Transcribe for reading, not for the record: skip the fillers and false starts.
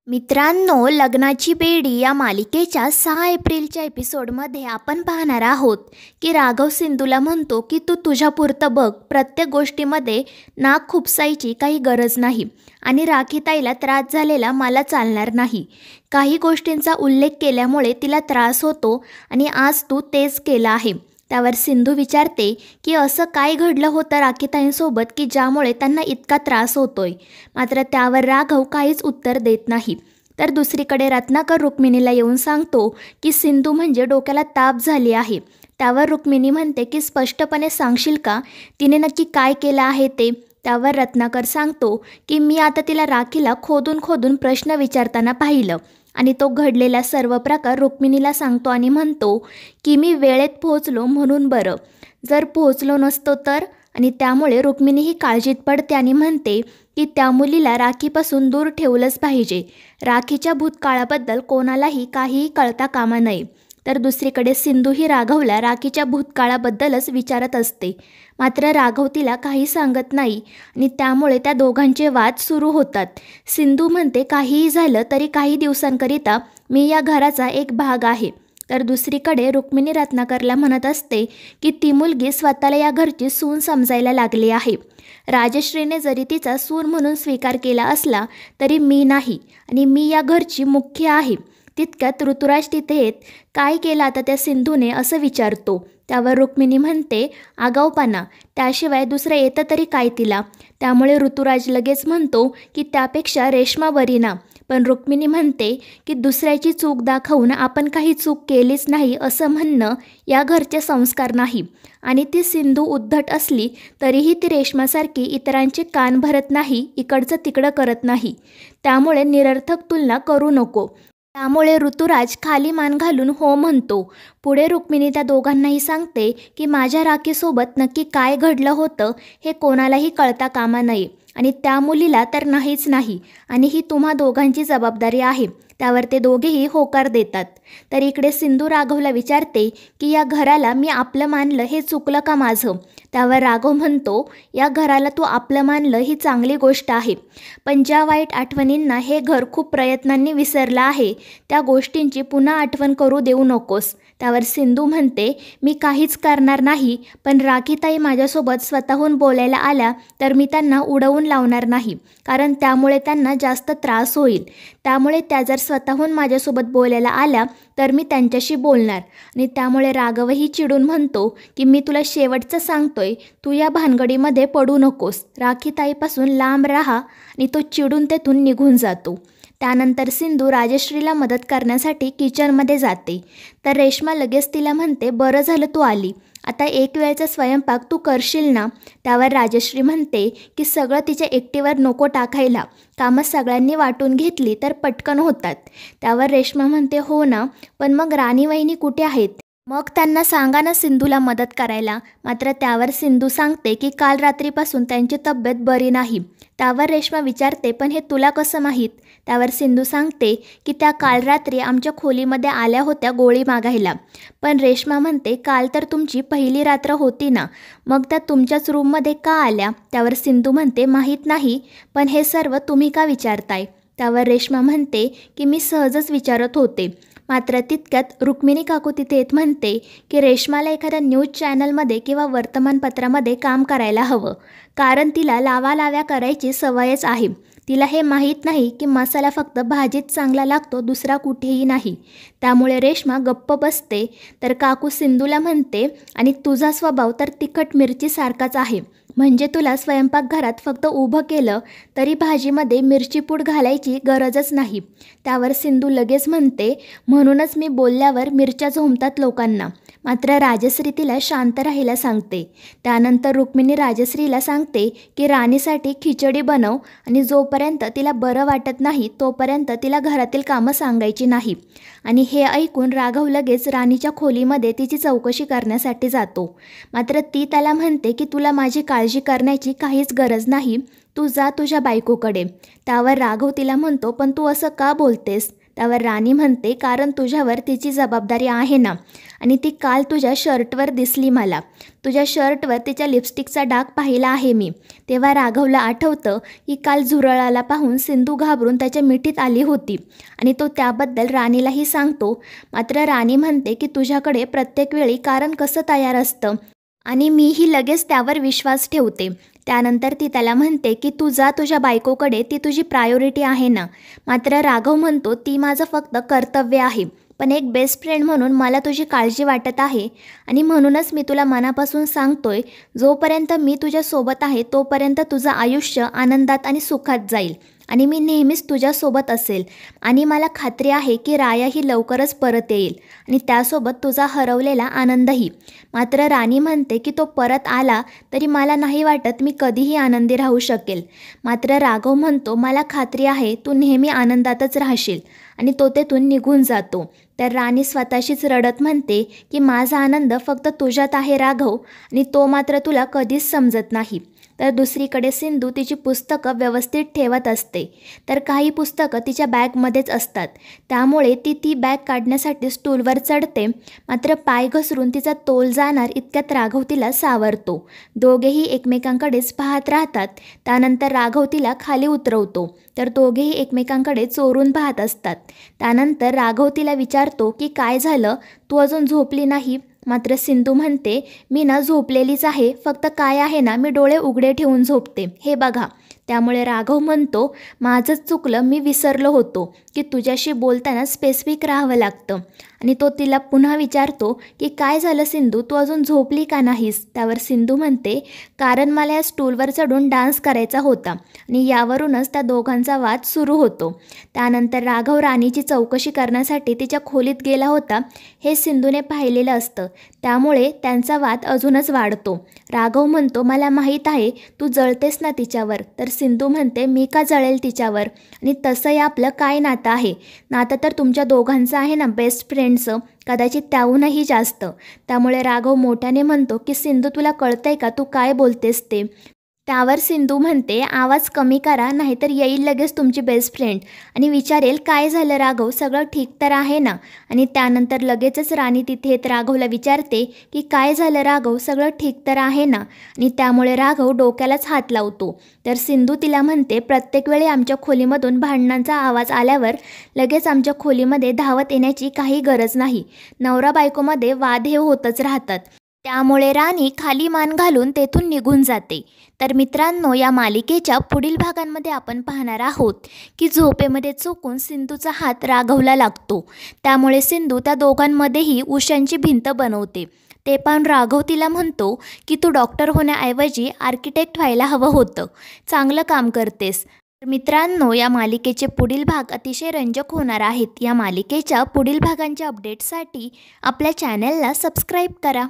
मित्रांनो, लग्नाची बेडी या मालिकेच्या 6 एप्रिलच्या एपिसोडमध्ये आपण पाहणार आहोत की राघव सिंधूला म्हणतो की तू तुझ्यापुरतं बघ, प्रत्येक गोष्टीमध्ये नाक खुपसायची काही गरज नाही आणि राखीताईला त्रास झालेला मला चालणार नाही. काही गोष्टींचा उल्लेख केल्यामुळे तिला त्रास होतो आणि आज तू तेच केलं आहे. त्यावर सिंधू विचारते की असं काय घडलं होतं राखीताईंसोबत की ज्यामुळे त्यांना इतका त्रास होतोय. मात्र त्यावर राघव काहीच उत्तर देत नाही. तर दुसरीकडे रत्नाकर रुक्मिणीला येऊन सांगतो की सिंधू म्हणजे डोक्याला ताप झाली आहे. त्यावर रुक्मिणी म्हणते की स्पष्टपणे सांगशील का तिने नक्की काय केलं आहे ते. त्यावर रत्नाकर सांगतो की मी आता तिला राखीला खोदून खोदून प्रश्न विचारताना पाहिलं आणि तो घडलेला सर्व प्रकार रुक्मिणीला सांगतो आणि म्हणतो की मी वेळेत पोहोचलो म्हणून बरं, जर पोहोचलो नसतो तर. आणि त्यामुळे रुक्मिणी ही काळजीत पडते आणि म्हणते की त्या मुलीला राखीपासून दूर ठेवलंच पाहिजे. राखीच्या भूतकाळाबद्दल कोणालाही काहीही कळता कामा नये. तर दुसरीकडे सिंधू ही राघवला राखीच्या भूतकाळाबद्दलच विचारत असते. मात्र राघव तिला काही सांगत नाही आणि त्यामुळे त्या दोघांचे वाद सुरू होतात. सिंधू म्हणते काहीही झालं तरी काही दिवसांकरिता मी या घराचा एक भाग आहे. तर दुसरीकडे रुक्मिणी रत्नाकरला म्हणत असते की ती मुलगी स्वतःला या घरची सून समजायला लागली आहे. राजश्रीने जरी तिचा सून म्हणून स्वीकार केला असला तरी मी नाही आणि मी या घरची मुख्य आहे. तितक्यात ऋतुराज तिथे येत काय केलं आता त्या सिंधूने असं विचारतो. त्यावर रुक्मिणी म्हणते आगाऊपणा, त्याशिवाय दुसरं येतं तरी काय तिला. त्यामुळे ऋतुराज लगेच म्हणतो की त्यापेक्षा रेश्मा बरी ना. पण रुक्मिणी म्हणते की दुसऱ्याची चूक दाखवून आपण काही चूक केलीच नाही असं म्हणणं या घरचे संस्कार नाही. आणि ती सिंधू उद्धट असली तरीही ती रेश्मासारखी इतरांचे कान भरत नाही, इकडचं तिकडं करत नाही. त्यामुळे निरर्थक तुलना करू नको. त्यामुळे ऋतुराज खाली मान घालून हो म्हणतो. पुढे रुक्मिणी त्या दोघांनाही सांगते की माझ्या राखीसोबत नक्की काय घडलं होतं हे कोणालाही कळता कामा नये आणि त्या मुलीला तर नाहीच नाही आणि ही तुम्हा दोघांची जबाबदारी आहे. त्यावर ते दोघेही होकार देतात. तर इकडे सिंधू राघवला विचारते की या घराला मी आपलं मानलं हे चुकलं का माझं. त्यावर राघव म्हणतो या घराला तू आपलं मानलं ही चांगली गोष्ट आहे, पण ज्या वाईट आठवणींना हे घर खूप प्रयत्नांनी विसरलं आहे त्या गोष्टींची पुन्हा आठवण करू देऊ नकोस. त्यावर सिंधू म्हणते मी काहीच करणार नाही, पण राखीताई माझ्यासोबत स्वतःहून बोलायला आल्या तर मी त्यांना उडवून लावणार नाही, कारण त्यामुळे त्यांना जास्त त्रास होईल. त्यामुळे त्या जर स्वतःहून माझ्यासोबत बोलायला आल्या तर मी त्यांच्याशी बोलणार. आणि त्यामुळे राघवही चिडून म्हणतो की मी तुला शेवटचं सांगतोय, तू या भानगडीमध्ये पडू नकोस. राखीताईपासून लांब राहा. आणि तो चिडून तेथून निघून जातो. त्यानंतर सिंधू राजश्रीला मदत करण्यासाठी किचनमध्ये जाते. तर रेश्मा लगेच तिला म्हणते बरं झालं तू आली, आता एक वेळचा स्वयंपाक तू करशील ना. त्यावर राजश्री म्हणते की सगळं तिच्या एकटीवर नको टाकायला, कामं सगळ्यांनी वाटून घेतली तर पटकन होतात. त्यावर रेश्मा म्हणते हो ना, पण मग राणी वहिनी कुठे आहेत, मग त्यांना सांगा ना सिंधूला मदत करायला. मात्र त्यावर सिंधू सांगते की काल रात्रीपासून त्यांची तब्येत बरी नाही. त्यावर रेश्मा विचारते पण हे तुला कसं माहीत. त्यावर सिंधू सांगते की त्या काल रात्री आमच्या खोलीमध्ये आल्या होत्या गोळी मागायला. पण रेश्मा म्हणते काल तर तुमची पहिली रात्र होती ना, मग त्या तुमच्याच रूममध्ये का आल्या. त्यावर सिंधू म्हणते माहीत नाही, पण हे सर्व तुम्ही का विचारताय. त्यावर रेश्मा म्हणते की मी सहजच विचारत होते. मात्र तितक्यात रुक्मिणी काकू तिथे येत म्हणते की रेश्माला एखाद्या न्यूज चॅनलमध्ये किंवा वर्तमानपत्रामध्ये काम करायला हवं, कारण तिला लावालाव्या करायची सवयच आहे. तिला हे माहीत नाही की मसाला फक्त भाजीत चांगला लागतो, दुसरा कुठेही नाही. त्यामुळे रेश्मा गप्प बसते. तर काकू सिंधूला म्हणते आणि तुझा स्वभाव तर तिखट मिरचीसारखाच आहे, म्हणजे तुला स्वयंपाकघरात फक्त उभं केलं तरी भाजीमध्ये मिरची पूड घालायची गरजच नाही. त्यावर सिंधू लगेच म्हणते म्हणूनच मी बोलल्यावर मिरच्या झोंबतात लोकांना. मात्र राजश्री तिला शांत राहायला सांगते. त्यानंतर रुक्मिणी राजश्रीला सांगते की राणीसाठी खिचडी बनव आणि जोपर्यंत तिला बरं वाटत नाही तोपर्यंत तिला घरातील कामं सांगायची नाही. आणि हे ऐकून राघव लगेच राणीच्या खोलीमध्ये तिची चौकशी करण्यासाठी जातो. मात्र ती त्याला म्हणते की तुला माझी काळजी करण्याची काहीच गरज नाही, तू जा तुझ्या बायकोकडे. त्यावर राघव तिला म्हणतो पण तू असं का बोलतेस. त्यावर राणी म्हणते, कारण तुझ्यावर तिची जबाबदारी आहे ना, आणि ती काल तुझ्या शर्टवर दिसली मला. तुझ्या शर्टवर तिच्या लिपस्टिकचा डाग पाहिला आहे मी. तेव्हा राघवला आठवतं की काल झुरळाला पाहून सिंधू घाबरून त्याच्या मिठीत आली होती आणि तो त्याबद्दल राणीलाही सांगतो. मात्र राणी म्हणते की तुझ्याकडे प्रत्येक वेळी कारण कसं तयार असतं आणि मीही लगेच त्यावर विश्वास ठेवते. त्यानंतर ती त्याला म्हणते की तू जा तुझ्या बायकोकडे, ती तुझी प्रायोरिटी आहे ना. मात्र राघव म्हणतो, ती माझं फक्त कर्तव्य आहे, पण एक बेस्ट फ्रेंड म्हणून मला तुझी काळजी वाटत आहे आणि म्हणूनच मी तुला मनापासून सांगतोय, जोपर्यंत मी तुझ्यासोबत आहे तोपर्यंत तुझं आयुष्य आनंदात आणि सुखात जाईल आणि मी नेहमीच तुझ्यासोबत असेल. आणि मला खात्री आहे की रायाही लवकरच परत येईल आणि त्यासोबत तुझा हरवलेला आनंदही. मात्र राणी म्हणते की तो परत आला तरी मला नाही वाटत मी कधीही आनंदी राहू शकेल. मात्र राघव म्हणतो, मला खात्री आहे तू नेहमी आनंदातच राहशील, आणि तो तेथून निघून जातो. तर राणी स्वतःशीच रडत म्हणते की माझा आनंद फक्त तुझ्यात आहे राघव, आणि तो मात्र तुला कधीच समजत नाही. तर दुसरीकडे सिंधू तिची पुस्तकं व्यवस्थित ठेवत असते, तर काही पुस्तकं तिच्या बॅगमध्येच असतात. त्यामुळे ती बॅग काढण्यासाठी स्टूलवर चढते. मात्र पाय घसरून तिचा तोल जाणार इतक्यात राघव तिला सावरतो. दोघेही एकमेकांकडेच पाहत राहतात. त्यानंतर राघव तिला खाली उतरवतो, तर दोघेही एकमेकांकडे चोरून पाहत असतात. त्यानंतर राघव तिला विचारतो की काय झालं, तू अजून झोपली नाही. मात्र सिंधू म्हणते, मी ना झोपलेलीच आहे, फक्त काय आहे ना, मी डोळे उघडे ठेवून झोपते, हे बघा. त्यामुळे राघव म्हणतो, माझंच चुकलं, मी विसरलो होतो की तुझ्याशी बोलताना स्पेसिफिक राहावं लागतं. आणि तो तिला पुन्हा विचारतो की काय झालं सिंधू, तू अजून झोपली का नाहीस. त्यावर सिंधू म्हणते, कारण मला या स्टूलवर चढून डान्स करायचा होता आणि यावरूनच त्या दोघांचा वाद सुरू होतो. त्यानंतर राघव राणीची चौकशी करण्यासाठी तिच्या खोलीत गेला होता हे सिंधूने पाहिलेलं असतं. त्यामुळे त्यांचा वाद अजूनच वाढतो. राघव म्हणतो, मला माहीत आहे तू जळतेस ना तिच्यावर. तर सिंधू म्हणते, मी का जळेल तिच्यावर, आणि तसंही आपलं काय नातं आहे. नातं तर तुमच्या दोघांचं आहे ना, बेस्ट फ्रेंडचं, कदाचित त्याहूनही जास्त. त्यामुळे राघव मोठ्याने म्हणतो की सिंधू, तुला कळतंय का तू काय बोलतेस ते. त्यावर सिंधू म्हणते, आवाज कमी करा, नाहीतर येईल लगेच तुमची बेस्ट फ्रेंड आणि विचारेल काय झालं राघव, सगळं ठीक तर आहे ना. आणि त्यानंतर लगेचच राणी तिथे येत राघवला विचारते की काय झालं राघव, सगळं ठीक तर आहे ना. आणि त्यामुळे राघव डोक्यालाच हात लावतो. तर सिंधू तिला म्हणते, प्रत्येक वेळी आमच्या खोलीमधून भांडणांचा आवाज आल्यावर लगेच आमच्या खोलीमध्ये धावत येण्याची काही गरज नाही. नवरा बायकोमध्ये वाद हे होतच राहतात. त्यामुळे राणी खाली मान घालून तेथून निघून जाते. तर मित्रांनो, या मालिकेच्या पुढील भागांमध्ये आपण पाहणार आहोत की झोपेमध्ये चुकून सिंधूचा हात राघवला लागतो. त्यामुळे सिंधू त्या दोघांमध्येही उशांची भिंत बनवते. ते पण राघव तिला म्हणतो की तू डॉक्टर होण्याऐवजी आर्किटेक्ट व्हायला हवं होतं, चांगलं काम करतेस. मित्रांनो, या मालिकेचे पुढील भाग अतिशय रंजक होणार आहेत. या मालिकेच्या पुढील भागांच्या अपडेट्ससाठी आपल्या चॅनलला सबस्क्राईब करा.